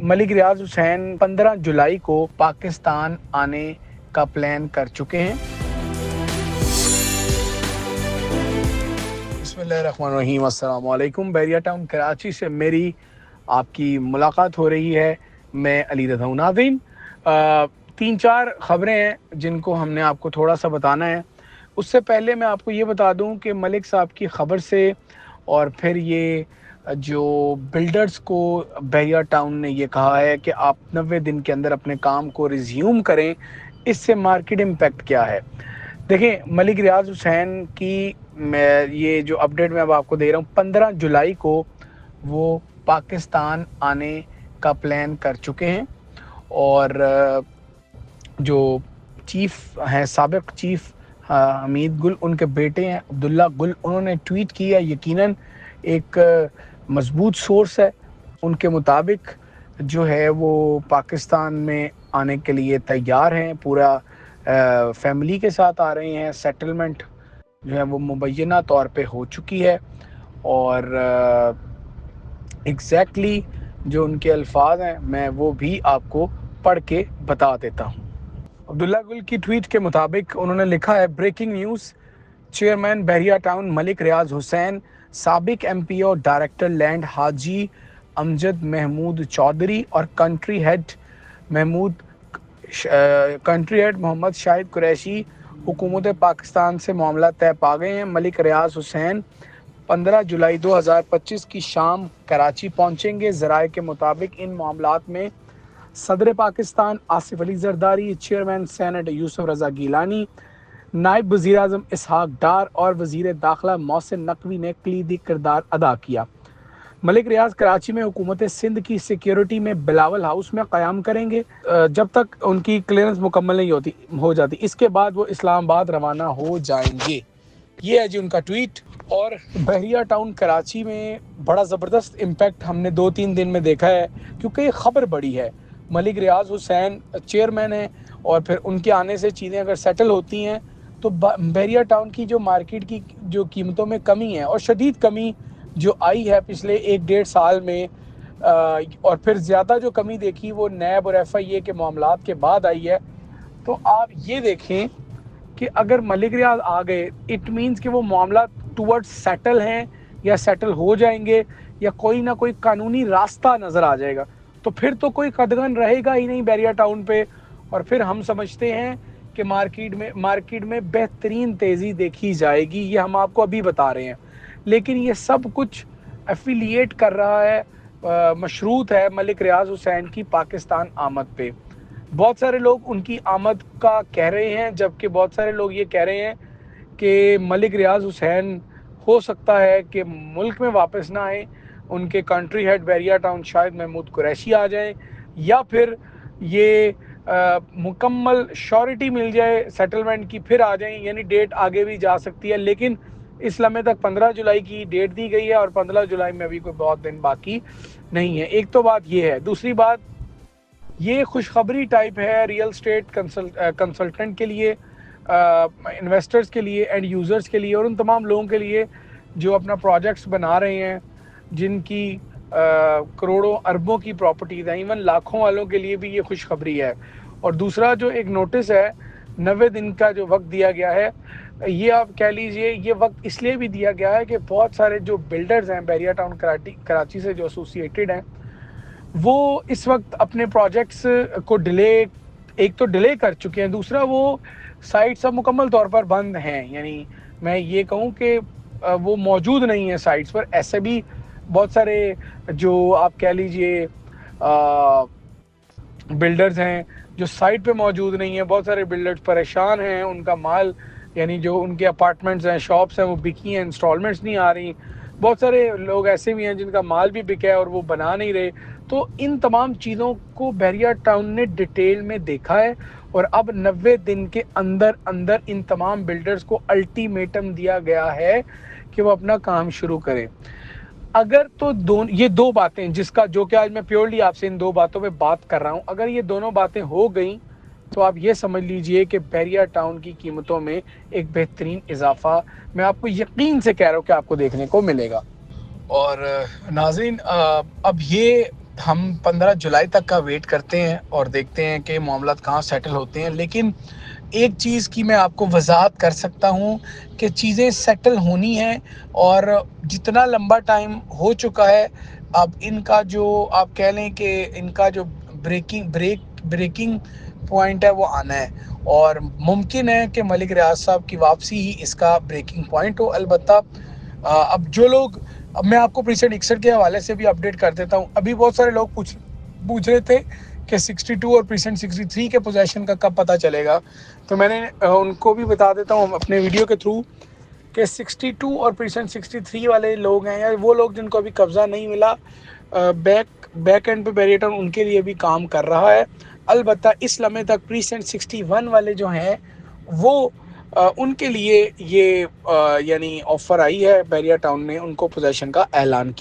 मलिक रियाज हुसैन 15 जुलाई को पाकिस्तान आने का प्लान कर चुके हैं। बिस्मिल्लाहिर्रहमानिर्रहीम, अस्सलाम वालेकुम। बैरिया टाउन कराची से मेरी आपकी मुलाकात हो रही है। मैं अली रज़ा हूं। नाज़रीन, 3-4 खबरें हैं जिनको हमने आपको थोड़ा सा बताना है। उससे पहले मैं आपको ये बता दूं कि मलिक साहब की खबर से और फिर ये जो बिल्डर्स को बैरिया टाउन ने ये कहा है कि आप 90 दिन के अंदर अपने काम को रिज्यूम करें, इससे मार्केट इम्पैक्ट क्या है। देखें, मलिक रियाज हुसैन की मैं ये जो अपडेट मैं अब आपको दे रहा हूँ, 15 जुलाई को वो पाकिस्तान आने का प्लान कर चुके हैं। और जो चीफ हैं, साबिक चीफ हमीद गुल, उनके बेटे हैं अब्दुल्ला गुल, उन्होंने ट्वीट किया। यकीनन एक मजबूत सोर्स है। उनके मुताबिक जो है वो पाकिस्तान में आने के लिए तैयार हैं, पूरा फैमिली के साथ आ रहे हैं। सेटलमेंट जो है वो मुबैना तौर पे हो चुकी है। और एग्जैक्टली जो उनके अल्फाज हैं मैं वो भी आपको पढ़ के बता देता हूँ। अब्दुल्ला गुल की ट्वीट के मुताबिक उन्होंने लिखा है, breaking news, chairman Bahria town Malik Riaz Hussain, साबिक एमपी और डायरेक्टर लैंड हाजी अमजद महमूद चौधरी और कंट्री हेड मोहम्मद शाहिद कुरैशी हुकूमत पाकिस्तान से मामला तय पा गए हैं। मलिक रियाज हुसैन 15 जुलाई 2025 की शाम कराची पहुंचेंगे। ज़राए के मुताबिक इन मामलात में सदर पाकिस्तान आसिफ अली जरदारी, चेयरमैन सेनेट यूसुफ रज़ा गीलानी, नायब वज़ीर आज़म इसहाक डार और वज़ीर दाखिला मोहसिन नकवी ने कलीदी किरदार अदा किया। मलिक रियाज कराची में हुकूमत सिंध की सिक्योरिटी में बिलावल हाउस में क़याम करेंगे जब तक उनकी क्लियरेंस मुकम्मल नहीं हो जाती। इसके बाद वो इस्लामाबाद रवाना हो जाएंगे। ये है जी उनका ट्वीट। और बहरिया टाउन कराची में बड़ा ज़बरदस्त इम्पैक्ट हमने 2-3 दिन में देखा है, क्योंकि ये खबर बड़ी है। मलिक रियाज हुसैन चेयरमैन है और फिर उनके आने से चीज़ें अगर सेटल होती हैं तो बहरिया टाउन की जो मार्केट की जो कीमतों में कमी है, और शदीद कमी जो आई है पिछले 1-1.5 साल में, और फिर ज़्यादा जो कमी देखी वो नैब और FIA के मामलात के बाद आई है। तो आप ये देखें कि अगर मलिक रियाज आ गए, इट मीन्स कि वो मामला टूवर्ड्स सेटल हैं या सेटल हो जाएंगे, या कोई ना कोई कानूनी रास्ता नज़र आ जाएगा। तो फिर तो कोई कदगन रहेगा ही नहीं बैरिया टाउन पे, और फिर हम समझते हैं कि मार्केट में बेहतरीन तेज़ी देखी जाएगी। ये हम आपको अभी बता रहे हैं, लेकिन ये सब कुछ एफिलिएट कर रहा है, मशरूत है मलिक रियाज हुसैन की पाकिस्तान आमद पे। बहुत सारे लोग उनकी आमद का कह रहे हैं, जबकि बहुत सारे लोग ये कह रहे हैं कि मलिक रियाज हुसैन हो सकता है कि मुल्क में वापस ना आए, उनके कंट्री हेड बैरिया टाउन शायद महमूद कुरैशी आ जाएं, या फिर ये मुकम्मल श्योरिटी मिल जाए सेटलमेंट की, फिर आ जाएं। यानी डेट आगे भी जा सकती है, लेकिन इस लम्हे तक 15 जुलाई की डेट दी गई है, और 15 जुलाई में अभी कोई बहुत दिन बाकी नहीं है। एक तो बात ये है। दूसरी बात, ये खुशखबरी टाइप है रियल स्टेट कंसल्टेंट के लिए, इन्वेस्टर्स के लिए, एंड यूज़र्स के लिए, और उन तमाम लोगों के लिए जो अपना प्रोजेक्ट्स बना रहे हैं, जिनकी करोड़ों अरबों की प्रॉपर्टीज़ हैं। इवन लाखों वालों के लिए भी ये खुशखबरी है। और दूसरा जो एक नोटिस है, 90 दिन का जो वक्त दिया गया है, ये आप कह लीजिए ये वक्त इसलिए भी दिया गया है कि बहुत सारे जो बिल्डर्स हैं बैरिया टाउन कराची से जो एसोसिएटेड हैं, वो इस वक्त अपने प्रोजेक्ट्स को एक तो डिले कर चुके हैं, दूसरा वो साइट्स अब मुकम्मल तौर पर बंद हैं। यानी मैं ये कहूँ कि वो मौजूद नहीं है साइट्स पर। ऐसे भी बहुत सारे जो आप कह लीजिए बिल्डर्स हैं जो साइट पे मौजूद नहीं है। बहुत सारे बिल्डर्स परेशान हैं, उनका माल, यानी जो उनके अपार्टमेंट्स हैं, शॉप्स हैं, वो बिकी हैं, इंस्टॉलमेंट्स नहीं आ रही। बहुत सारे लोग ऐसे भी हैं जिनका माल भी बिका है और वो बना नहीं रहे। तो इन तमाम चीज़ों को बैरिया टाउन ने डिटेल में देखा है, और अब 90 दिन के अंदर अंदर इन तमाम बिल्डर्स को अल्टीमेटम दिया गया है कि वो अपना काम शुरू करें। अगर तो ये दो बातें, जिसका जो कि आज मैं प्योरली आपसे इन दो बातों पे बात कर रहा हूँ, अगर ये दोनों बातें हो गई तो आप ये समझ लीजिए कि बैरिया टाउन की कीमतों में एक बेहतरीन इजाफा मैं आपको यकीन से कह रहा हूँ कि आपको देखने को मिलेगा। और नाज़रीन, अब ये हम 15 जुलाई तक का वेट करते हैं और देखते हैं कि मामला कहाँ सेटल होते हैं। लेकिन एक चीज़ की मैं आपको वजाहत कर सकता हूँ कि चीज़ें सेटल होनी हैं, और जितना लंबा टाइम हो चुका है, अब इनका जो आप कह लें कि इनका जो ब्रेकिंग पॉइंट है वो आना है, और मुमकिन है कि मलिक रियाज साहब की वापसी ही इसका ब्रेकिंग पॉइंट हो। अलबत्ता अब जो लोग, अब मैं आपको प्रीसेंट 61 के हवाले से भी अपडेट कर देता हूँ। अभी बहुत सारे लोग पूछ रहे थे कि 62 और प्रीसेंट 63 के पोजीशन का कब पता चलेगा, तो मैंने उनको भी बता देता हूँ अपने वीडियो के थ्रू कि 62 और प्रीसेंट 63 वाले लोग हैं, या वो लोग जिनको अभी कब्ज़ा नहीं मिला, बैक एंड पे बैरिएटर उनके लिए भी काम कर रहा है। अलबत्ता इस लम्हे तक प्रीसेंट 61 वाले जो हैं वो उनके लिए ये यानी ऑफ़र आई है, बैरिया टाउन ने उनको पोजीशन का ऐलान किया।